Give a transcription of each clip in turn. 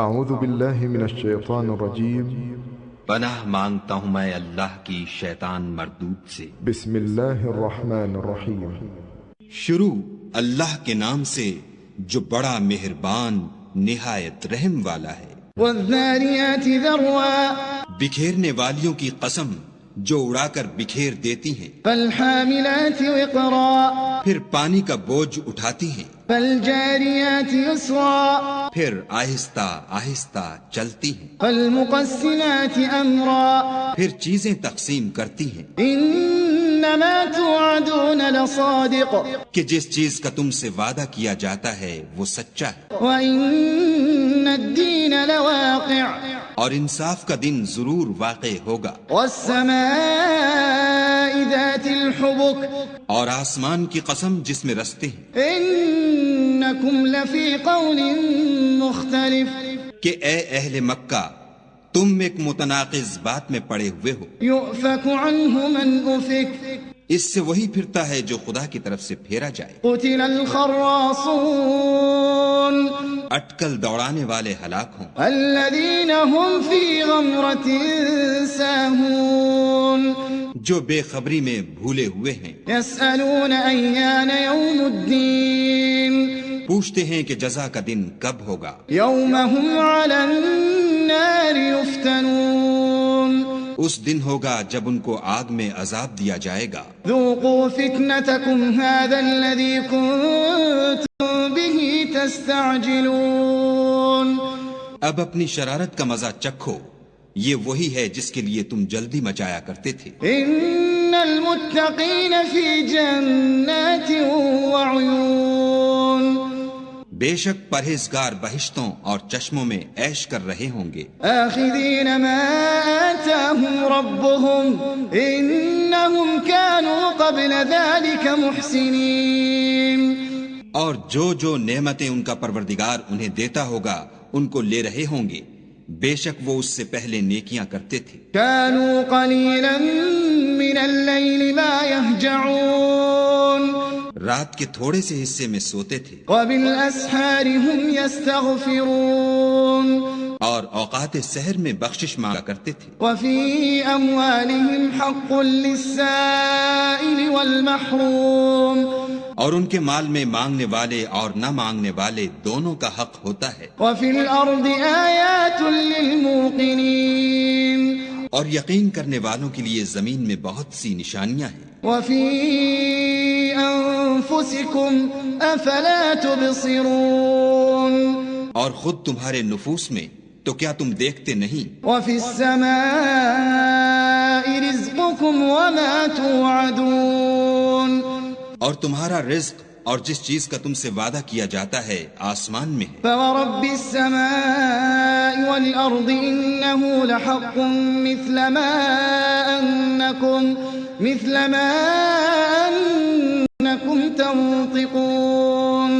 اعوذ باللہ من الشیطان الرجیم پناہ مانگتا ہوں میں اللہ کی شیطان مردود سے۔ بسم اللہ الرحمن الرحیم۔ شروع اللہ کے نام سے جو بڑا مہربان نہایت رحم والا ہے۔ والذاریات ذروا، بکھیرنے والیوں کی قسم جو اڑا کر بکھیر دیتی ہیں۔ فالحاملات وقرا، پھر پانی کا بوجھ اٹھاتی ہیں۔ فالجاریات یسرا، پھر آہستہ آہستہ چلتی ہیں۔ فالمقسمات امرا، پھر چیزیں تقسیم کرتی ہیں۔ انما توعدون لصادق، کہ جس چیز کا تم سے وعدہ کیا جاتا ہے وہ سچا ہے، وان الدین لواقع، اور انصاف کا دن ضرور واقع ہوگا۔ والسماء ذات الحبک، اور آسمان کی قسم جس میں رستے ہیں۔ انکم لفی قول مختلف، کہ اے اہل مکہ تم ایک متناقض بات میں پڑے ہوئے ہو۔ یؤفک عنہ من افک، اس سے وہی پھرتا ہے جو خدا کی طرف سے پھیرا جائے۔ قتل الخراصون، اٹکل دوڑانے والے ہلاک ہوں۔ الذین هم فی غمرۃ ساہون، جو بے خبری میں بھولے ہوئے ہیں۔ یسألون ایان یوم الدین، پوچھتے ہیں کہ جزا کا دن کب ہوگا۔ یوم هم علی النار یفتنون، اس دن ہوگا جب ان کو آگ میں عذاب دیا جائے گا۔ ذوقوا فتنتکم هذا الذی کنتم به تستعجلون، اب اپنی شرارت کا مزہ چکھو، یہ وہی ہے جس کے لیے تم جلدی مچایا کرتے تھے۔ ان المتقین فی جنات وعیون، بے شک پرہیزگار بہشتوں اور چشموں میں عیش کر رہے ہوں گے۔ آخذین ما آتاہم ربهم انہم كانوا قبل ذلك محسنین، اور جو جو نعمتیں ان کا پروردگار انہیں دیتا ہوگا ان کو لے رہے ہوں گے، بے شک وہ اس سے پہلے نیکیاں کرتے تھے۔ كانوا قلیلا من اللیل ما یہجعون، رات کے تھوڑے سے حصے میں سوتے تھے، وبالاسحار هم یستغفرون، اور اوقات سحر میں بخشش مانگا کرتے تھے۔ وفی اموالهم حق للسائل والمحروم، اور ان کے مال میں مانگنے والے اور نہ مانگنے والے دونوں کا حق ہوتا ہے۔ وفی الارض آیات للموقنین، اور یقین کرنے والوں کے لیے زمین میں بہت سی نشانیاں ہیں۔ وفی انفسکم افلا تبصرون، اور خود تمہارے نفوس میں تو کیا تم دیکھتے نہیں۔ وفی السماء رزقکم وما توعدون، اور تمہارا رزق اور جس چیز کا تم سے وعدہ کیا جاتا ہے آسمان میں ہے۔ فورب السماء والارض انه لحق مثل ما انکم تنطقون،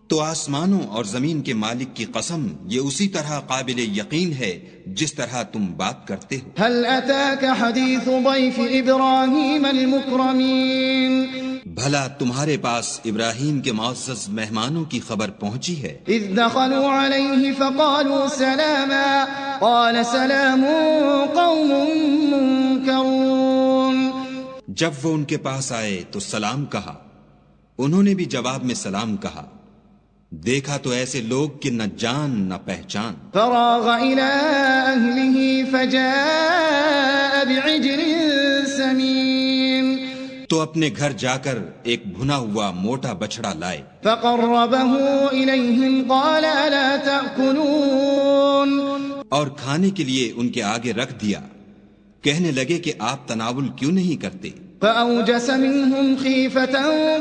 تو آسمانوں اور زمین کے مالک کی قسم یہ اسی طرح قابل یقین ہے جس طرح تم بات کرتے ہو۔ هل اتاك حدیث ضیف ابراہیم المکرمین، بھلا تمہارے پاس ابراہیم کے معزز مہمانوں کی خبر پہنچی ہے؟ اذ دخلوا علیہ فقالوا سلاما، قال سلام قوم منکرون، جب وہ ان کے پاس آئے تو سلام کہا، انہوں نے بھی جواب میں سلام کہا۔ دیکھا تو ایسے لوگ کہ نہ جان نہ پہچان۔ فراغ الى اہلہ فجاء بعجل سمین، تو اپنے گھر جا کر ایک بھنا ہوا موٹا بچڑا لائے۔ فقربہ الیہم قال الا تأکلون، اور کھانے کے لیے ان کے آگے رکھ دیا، کہنے لگے کہ آپ تناول کیوں نہیں کرتے؟ فأوجس منهم خیفة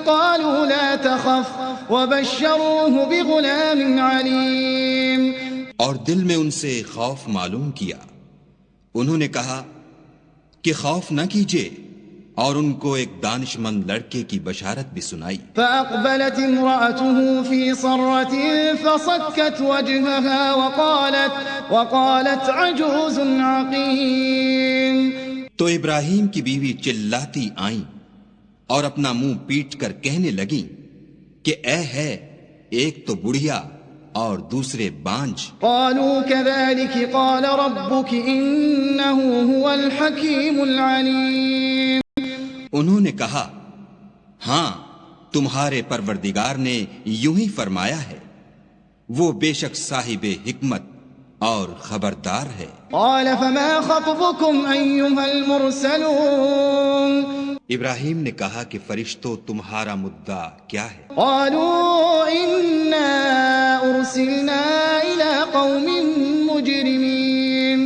قالوا لا تخف وبشروه بغلام علیم، اور دل میں ان سے خوف معلوم کیا، انہوں نے کہا کہ خوف نہ کیجیے، اور ان کو ایک دانش مند لڑکے کی بشارت بھی سنائی۔ فأقبلت امرأته في صرة فصكت وجهها وقالت عجوز عقیم، تو ابراہیم کی بیوی چلاتی آئیں اور اپنا منہ پیٹ کر کہنے لگیں کہ اے ہے ایک تو بڑھیا اور دوسرے بانجھ۔ قالوا كذلك قال ربك إنه هو الحكيم العليم۔ انہوں نے کہا ہاں تمہارے پروردگار نے یوں ہی فرمایا ہے، وہ بے شک صاحب حکمت اور خبردار ہے۔ قال فما خطبكم أيها المرسلون؟ ابراہیم نے کہا کہ فرشتوں تمہارا مدعا کیا ہے؟ قالوا إنا أرسلنا إلى قوم مجرمين۔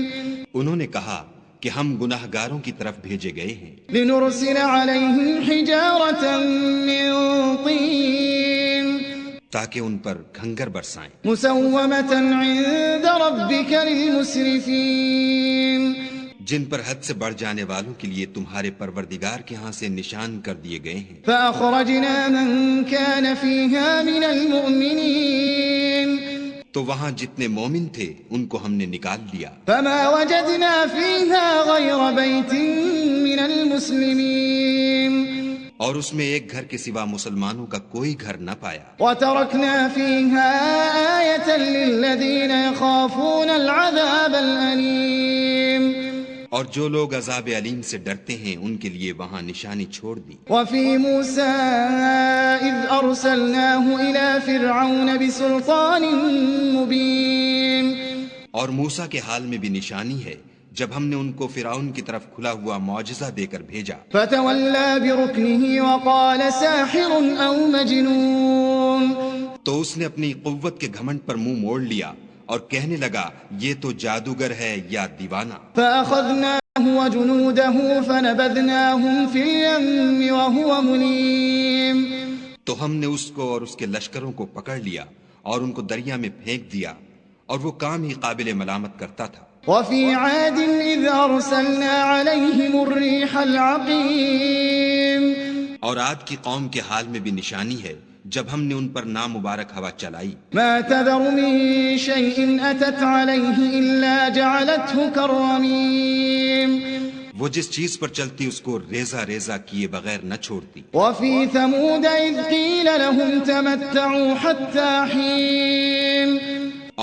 انہوں نے کہا کہ ہم گناہگاروں کی طرف بھیجے گئے ہیں، لنرسل عليهم حجارة من طين تاکہ ان پر گھنگر برسائیں، مسومة عند ربك للمسرفين، جن پر حد سے بڑھ جانے والوں کے لیے تمہارے پروردگار کے ہاں سے نشان کر دیے گئے ہیں۔ فأخرجنا من كان فيها من المؤمنين، تو وہاں جتنے مومن تھے ان کو ہم نے نکال لیا، فما وجدنا فيها غير بيت من المسلمين، اور اس میں ایک گھر کے سوا مسلمانوں کا کوئی گھر نہ پایا۔ وتركنا فيها آية للذين يخافون العذاب الأليم، اور جو لوگ عذاب علیم سے ڈرتے ہیں ان کے لیے وہاں نشانی چھوڑ دی۔ وفي موسى إذ أرسلناه إلى فرعون بسلطان مبين، اور موسیٰ کے حال میں بھی نشانی ہے جب ہم نے ان کو فرعون کی طرف کھلا ہوا معجزہ دے کر بھیجا، فتولى بركنه وقال ساحر أو مجنون، تو اس نے اپنی قوت کے گھمنڈ پر منہ موڑ لیا اور کہنے لگا یہ تو جادوگر ہے یا دیوانہ۔ فأخذناه وجنوده فنبذناهم في اليم وهو مليم، تو ہم نے اس کو اور اس کے لشکروں کو پکڑ لیا اور ان کو دریا میں پھینک دیا، اور وہ کام ہی قابل ملامت کرتا تھا۔ وفي عاد إذ أرسلنا عليهم الريح العقيم، اور عاد کی قوم کے حال میں بھی نشانی ہے جب ہم نے ان پر نامبارک ہوا چلائی، ما تذر من شيء أتت عليه إلا جعلته كالرميم، وہ جس چیز پر چلتی اس کو ریزہ ریزہ کیے بغیر نہ چھوڑتی۔ وفي ثمود إذ قيل لهم تمتعوا حتى حين،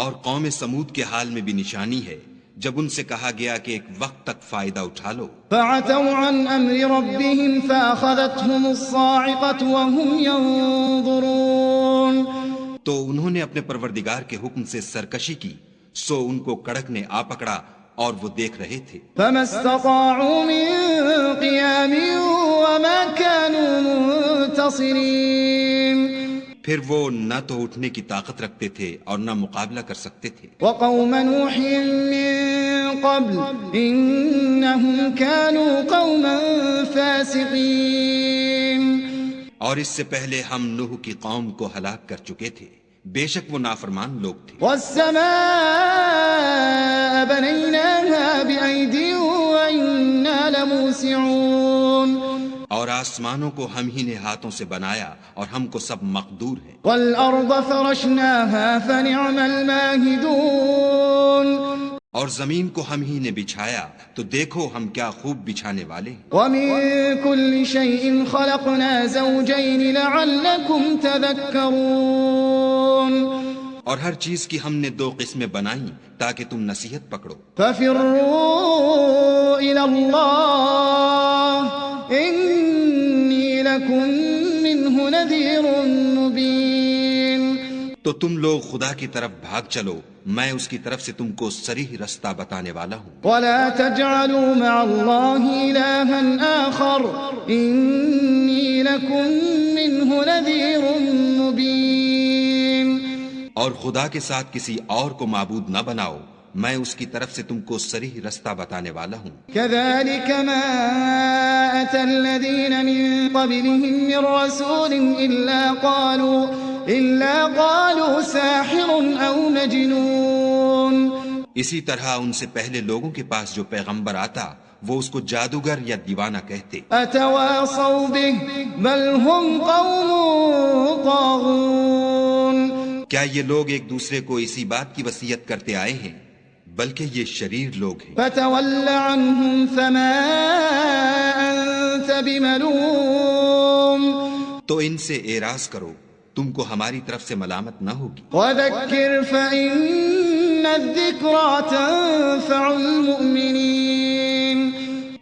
اور قوم سمود کے حال میں بھی نشانی ہے جب ان سے کہا گیا کہ ایک وقت تک فائدہ اٹھا لو، فعتوا عن أمر ربهم فأخذتهم الصاعقة وهم ينظرون، تو انہوں نے اپنے پروردگار کے حکم سے سرکشی کی، سو ان کو کڑک نے آ پکڑا اور وہ دیکھ رہے تھے، فما استطاعوا من قيام وما كانوا منتصرين، پھر وہ نہ تو اٹھنے کی طاقت رکھتے تھے اور نہ مقابلہ کر سکتے تھے۔ وقوم نوح من قبل إنهم كانوا قوما فاسقين، اور اس سے پہلے ہم نوح کی قوم کو ہلاک کر چکے تھے، بے شک وہ نافرمان لوگ تھے۔ والسماء بنيناها بأيد وإنا لموسعون، اور آسمانوں کو ہم ہی نے ہاتھوں سے بنایا اور ہم کو سب مقدور ہے۔ والأرض فرشناها فنعم الماهدون، اور زمین کو ہم ہی نے بچھایا تو دیکھو ہم کیا خوب بچھانے والے ہیں۔ ومن كل شيء خلقنا زوجين لعلكم تذكرون، اور ہر چیز کی ہم نے دو قسمیں بنائیں تاکہ تم نصیحت پکڑو۔ ففروا إلى الله إني لكم منه نذير مبين، تو تم لوگ خدا کی طرف بھاگ چلو، میں اس کی طرف سے تم کو صریح رستہ بتانے والا ہوں۔ ولا تجعلوا مع الله إلها آخر إني لكم منه نذير مبين، اور خدا کے ساتھ کسی اور کو معبود نہ بناؤ، میں اس کی طرف سے تم کو صریح رستہ بتانے والا ہوں۔ كذلك ما أتى الذين من قبلهم من رسول إلا قالوا ساحر أو مجنون، اسی طرح ان سے پہلے لوگوں کے پاس جو پیغمبر آتا وہ اس کو جادوگر یا دیوانہ کہتے۔ أتواصوا به بل هم قوم طاغون، کیا یہ لوگ ایک دوسرے کو اسی بات کی وصیت کرتے آئے ہیں؟ بلکہ یہ شریر لوگ ہیں۔ فتول عنهم فما أنت بملوم، تو ان سے اعراض کرو، تم کو ہماری طرف سے ملامت نہ ہوگی۔ وذكر فإن الذكرى تنفع المؤمنين،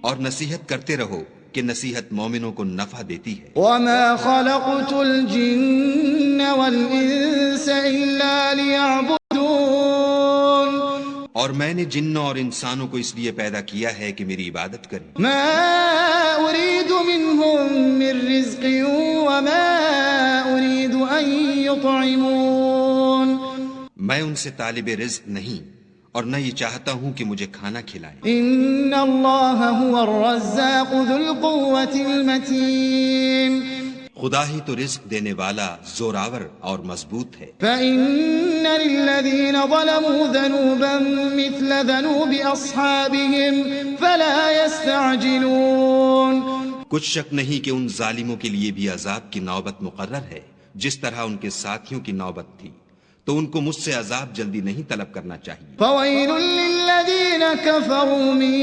اور نصیحت کرتے رہو کہ نصیحت مومنوں کو نفع دیتی ہے۔ وما خلقت الجن والإنس إلا ليعبدون، اور میں نے جنوں اور انسانوں کو اس لیے پیدا کیا ہے کہ میری عبادت کریں۔ ما أريد منهم من رزق وما أريد أن يطعمون، میں ان سے طالب رزق نہیں اور نہ یہ چاہتا ہوں کہ مجھے کھانا کھلائیں۔ إن الله هو الرزاق ذو القوة المتين، خدا ہی تو رزق دینے والا، زوراور اور مضبوط ہے۔ فإن للذين ظلموا ذنوبا مثل ذنوب أصحابهم فلا يستعجلون، کچھ شک نہیں کہ ان ظالموں کے لیے بھی عذاب کی نوبت مقرر ہے، جس طرح ان کے ساتھیوں کی نوبت تھی، تو ان کو مجھ سے عذاب جلدی نہیں طلب کرنا چاہیے۔ فويل للذين كفروا من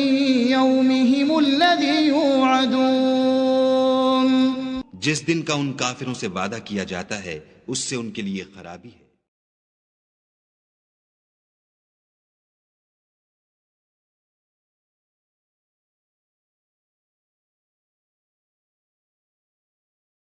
يومهم الذي يوعدون، جس دن کا ان کافروں سے وعدہ کیا جاتا ہے اس سے ان کے لیے خرابی ہے۔